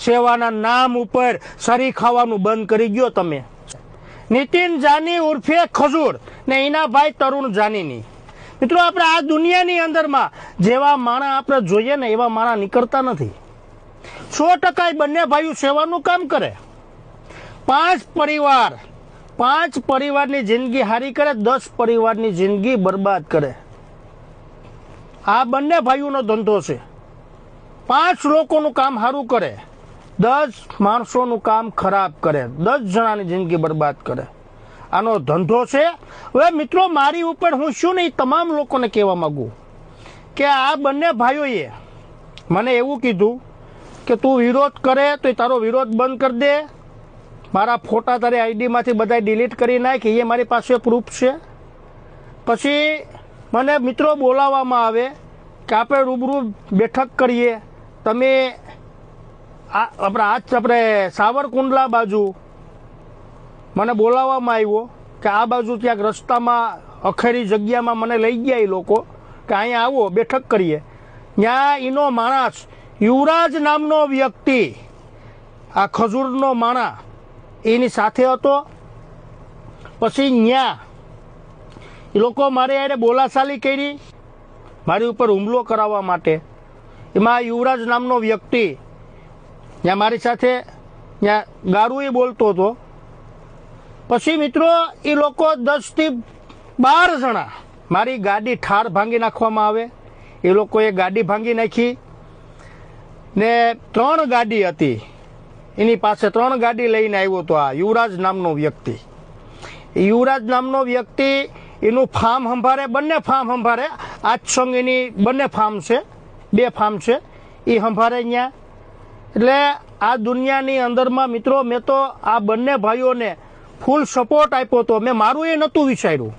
સેવાના નામ ઉપર સરી ખાવાનું બંધ કરી ગયો તમે. નીતિન જાની ઉર્ફે ખજૂર ને એના ભાઈ તરુણ જાનીની. મિત્રો આપણે આ દુનિયાની અંદરમાં જેવા માણા આપણે જોઈએ ને એવા માણા નીકળતા નથી. 100% બંને ભાઈઓ સેવાનું કામ કરે. 5 પરિવારની જિંદગી હારી કરે, 10 પરિવારની જિંદગી બરબાદ કરે. આ બંને ભાઈઓનો ધંધો છે. 5 લોકોનું કામ સારું કરે, 10 માણસોનું કામ ખરાબ કરે, 10 જણાની જિંદગી બરબાદ કરે. આનો ધંધો છે. હવે મિત્રો મારી ઉપર હું શું નહીં તમામ લોકોને કહેવા માંગુ કે આ બંને ભાઈઓએ મને એવું કીધું કે તું વિરોધ કરે તો તારો વિરોધ બંધ કરી દે, મારા ફોટા તારી આઈડીમાંથી બધા ડિલીટ કરી નાખ, એ મારી પાસે પ્રૂફ છે. પછી મને મિત્રો બોલાવવામાં આવે કે આપણે રૂબરૂ બેઠક કરીએ. તમે આપણે સાવરકુંડલા બાજુ મને બોલાવવામાં આવ્યો કે આ બાજુ ક્યાંક રસ્તામાં અખેરી જગ્યામાં મને લઈ ગયા એ લોકો કે અહીંયા આવો બેઠક કરીએ. ત્યાં એનો માણસ યુવરાજ નામનો વ્યક્તિ, આ ખજૂરનો માણા એની સાથે હતો. પછી ત્યાં એ લોકો મારે યારે બોલાચાલી કરી મારી ઉપર હુમલો કરાવવા માટે. એમાં યુવરાજ નામનો વ્યક્તિ ત્યાં મારી સાથે ત્યાં ગારું બોલતો હતો. પછી મિત્રો એ લોકો 10 થી 12 જણા મારી ગાડી ઠાર ભાંગી નાખવામાં આવે. એ લોકોએ ગાડી ભાંગી નાખી ને 3 ગાડી હતી એની પાસે, 3 ગાડી લઈને આવ્યો હતો આ યુવરાજ નામનો વ્યક્તિ. યુવરાજ નામનો વ્યક્તિ એનું ફાર્મ સંભાળે, બંને ફાર્મ સંભાળે. આજ એની બંને ફાર્મ છે, 2 ફાર્મ છે, એ સંભાળે અહીંયા. એટલે આ દુનિયાની અંદરમાં મિત્રો મેં તો આ બંને ભાઈઓને ફૂલ સપોર્ટ આપ્યો હતો. મેં મારું એ નહોતું વિચાર્યું